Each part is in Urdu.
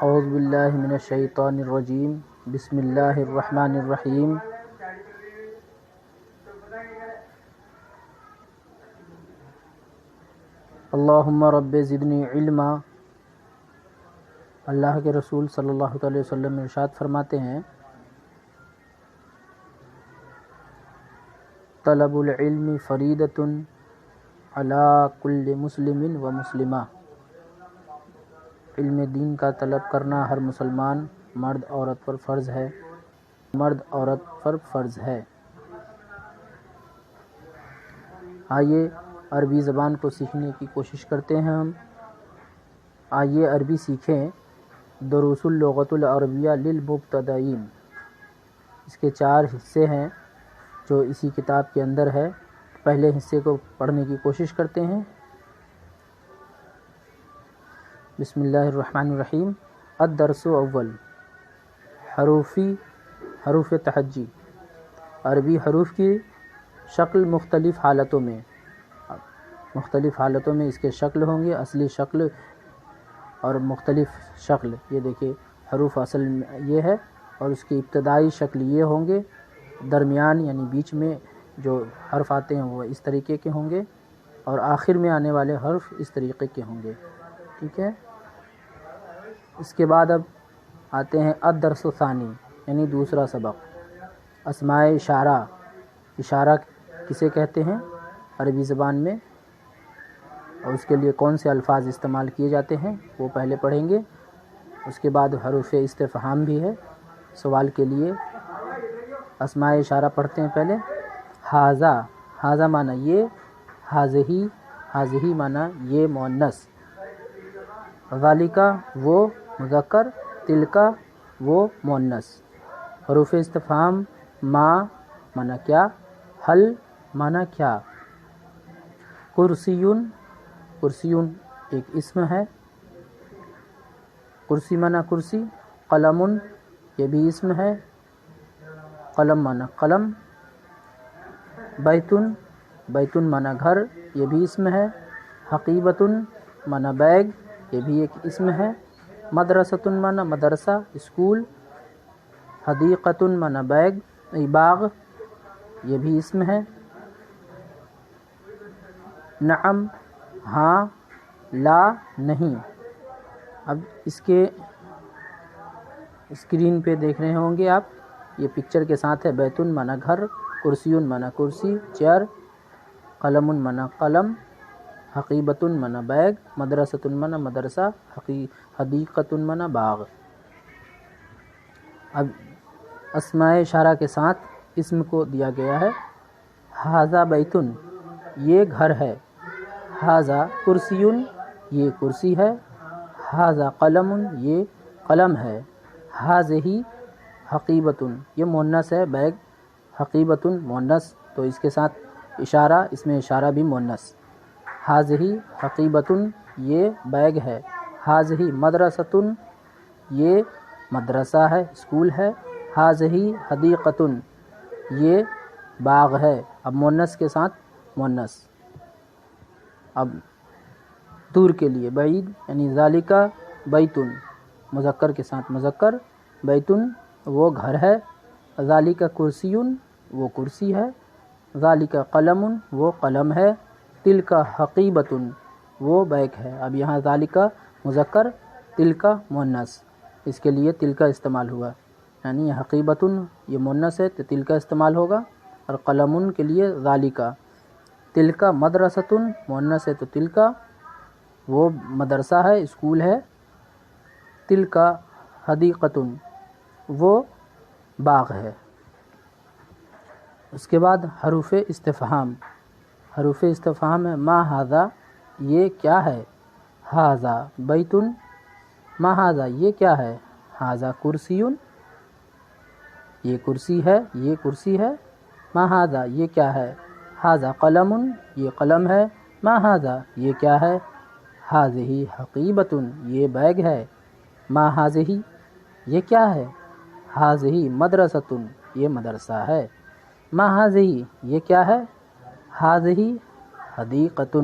اعوذ باللہ من الشیطان الرجیم بسم اللہ الرحمن الرحیم اللہم رب زدنی علما۔ اللہ کے رسول صلی اللہ علیہ وسلم ارشاد فرماتے ہیں طلب العلم فریضۃ علی کل مسلم و مسلمہ، علم دین کا طلب کرنا ہر مسلمان مرد عورت پر فرض ہے۔ آئیے عربی زبان کو سیکھنے کی کوشش کرتے ہیں ہم۔ آئیے عربی سیکھیں۔ دروس اللغۃ العربیہ للمبتدئین، اس کے 4 حصے ہیں جو اسی کتاب کے اندر ہے۔ پہلے حصے کو پڑھنے کی کوشش کرتے ہیں۔ بسم اللہ الرحمن الرحیم۔ الدرس اول، حروف تہجی، عربی حروف کی شکل مختلف حالتوں میں اس کے شکل ہوں گے، اصلی شکل اور مختلف شکل۔ یہ دیکھیں حروف اصل یہ ہے اور اس کی ابتدائی شکل یہ ہوں گے، درمیان یعنی بیچ میں جو حرف آتے ہیں وہ اس طریقے کے ہوں گے اور آخر میں آنے والے حرف اس طریقے کے ہوں گے، ٹھیک ہے۔ اس کے بعد اب آتے ہیں الدرس الثانی یعنی دوسرا سبق، اسماء اشارہ۔ اشارہ کسے کہتے ہیں عربی زبان میں اور اس کے لیے کون سے الفاظ استعمال کیے جاتے ہیں وہ پہلے پڑھیں گے۔ اس کے بعد حروف استفہام بھی ہے سوال کے لیے۔ اسماء اشارہ پڑھتے ہیں پہلے۔ ھذا، ھذا معنی یہ، ھذہ، ھذہ معنی یہ مؤنث، ذالک وہ مذکر، تلک وہ مؤنث۔ حروف استفہام ما معنی کیا، حل معنی کیا۔ کرسیون، کرسیون ایک اسم ہے، کرسی معنی کرسی۔ قلم یہ بھی اسم ہے، قلم معنی قلم۔ بیتن، بیتن معنی گھر، یہ بھی اسم ہے۔ حقیبۃ معنی بیگ، یہ بھی ایک اسم ہے۔ مدرسۃ معنی مدرسہ، اسکول۔ حدیقۃ معنی باغ، یہ بھی اسم ہے۔ نعم ہاں، لا نہیں۔ اب اس کے اسکرین پہ دیکھ رہے ہوں گے آپ، یہ پکچر کے ساتھ ہے۔ بیتن معنی گھر، کرسیون معنی کرسی چیئر، قلم معنی قلم، حقیبۃ معنی بیگ، مدرسۃ معنی مدرسہ، حدیقۃ معنی باغ۔ اب اسماء اشارہ کے ساتھ اسم کو دیا گیا ہے۔ ھذا بیتن یہ گھر ہے، ھذا کرسیون یہ کرسی ہے، ھذا قلم یہ قلم ہے، ھذہ حقیبۃ یہ مؤنث ہے بیگ، حقیبۃ مؤنث تو اس کے ساتھ اشارہ، اس میں اشارہ بھی مؤنث۔ ھذہ حقیبۃ یہ بیگ ہے، ھذہ مدرسۃ یہ مدرسہ ہے، اسکول ہے، ھذہ حدیقۃ یہ باغ ہے۔ اب مؤنث کے ساتھ مؤنث۔ اب دور کے لیے بعید یعنی ذالک بیتن، مذکر کے ساتھ مذکر، بیتن وہ گھر ہے، ذالک کرسیون وہ کرسی ہے، ذالک قلم وہ قلم ہے، تلک حقیبۃ وہ بیگ ہے۔ اب یہاں ذالک مذکر، تلک مؤنث، اس کے لیے تلک استعمال ہوا، یعنی یہ حقیبۃ یہ مؤنث ہے تو تلک استعمال ہوگا، اور قلم کے لیے ذالک۔ تلک مدرسۃ مؤنث ہے تو تلک وہ مدرسہ ہے، اسکول ہے، تلک حدیقۃ وہ باغ ہے۔ اس کے بعد حروف استفہام۔ حروف استفہام ہے ما ھذا یہ کیا ہے، ھذا بیتن ما ھذا یہ کیا ہے، ھذا کرسیون یہ کرسی ہے، یہ کرسی ہے۔ ما ھذا یہ کیا ہے، ھذا قلم یہ قلم ہے۔ ما ھذا یہ کیا ہے، ھذہ حقیبۃ یہ بیگ ہے۔ ما ھذہ یہ کیا ہے، ھذہ مدرسۃ یہ مدرسہ ہے۔ ما ھذہ یہ کیا ہے، ھذہ حدیقۃ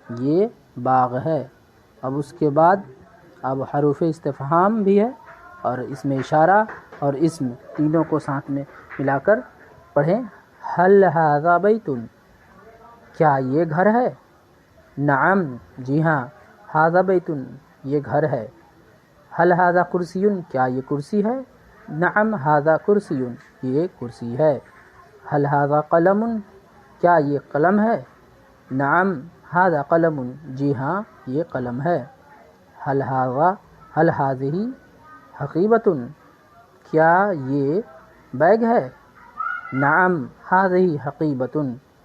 یہ باغ ہے۔ اب اس کے بعد اب حروف استفہام بھی ہے اور اس میں اشارہ اور اسم تینوں کو ساتھ میں ملا کر پڑھیں. هل هذا بیت، کیا یہ گھر ہے؟ نعم، جی ہاں، هذا بیت، یہ گھر ہے. هل هذا کرسی، کیا یہ کرسی ہے؟ نعم هذا کرسی، یہ کرسی ہے. هل هذا قلم، کیا یہ قلم ہے؟ نعم هذا قلم، جی ہاں یہ قلم ہے. هل هذه حقیبۃ، کیا یہ بیگ ہے؟ نعم هذه حقیبۃ،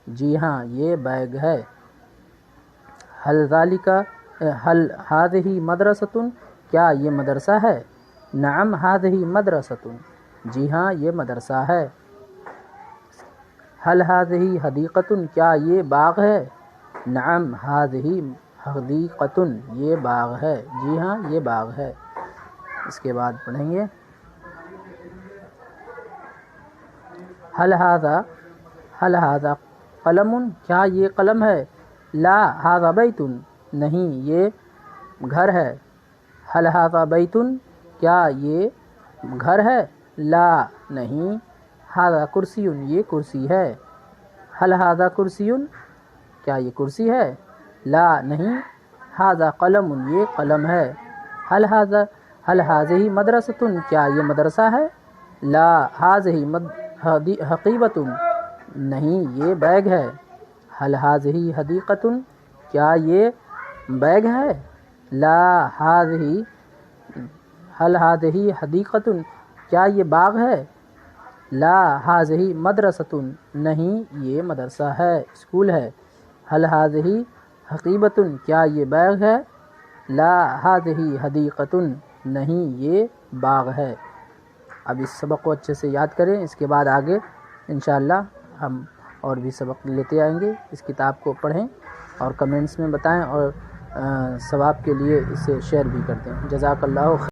جی ہاں یہ بیگ ہے. هل هذه مدرسۃ، کیا یہ مدرسہ ہے؟ نعم هذه مدرسۃ، جی ہاں یہ مدرسہ ہے. هل هذه حدیقۃ، کیا یہ باغ ہے؟ نعم هذه حدیقۃ، یہ باغ ہے، جی ہاں یہ باغ ہے. اس کے بعد پڑھیں گے هل هذا قلم، کیا یہ قلم ہے؟ لا هذا بیت، نہیں یہ گھر ہے. هل هذا بیت، کیا یہ گھر ہے؟ لا نہیں. هذا کرسی، یہ کرسی ہے. هل هذا کرسی، کیا یہ کرسی ہے؟ لا نہیں. هذا قلم، یہ قلم ہے. هل هذه مدرسۃ، کیا یہ مدرسہ ہے؟ لا هذه حقیبۃ، نہیں یہ بیگ ہے. هل هذه حدیقۃ، کیا یہ بیگ ہے؟ لا هل هذه حدیقۃ، کیا یہ باغ ہے؟ لا هذه مدرسۃ، نہیں یہ مدرسہ ہے، اسکول ہے. هل هذه حقیبۃ، کیا یہ بیگ ہے؟ لا هذه حدیقۃ، نہیں یہ باغ ہے. اب اس سبق کو اچھے سے یاد کریں. اس کے بعد آگے انشاءاللہ ہم اور بھی سبق لیتے آئیں گے. اس کتاب کو پڑھیں اور کمنٹس میں بتائیں اور ثواب کے لیے اسے شیئر بھی کر دیں. جزاک اللہ خیر.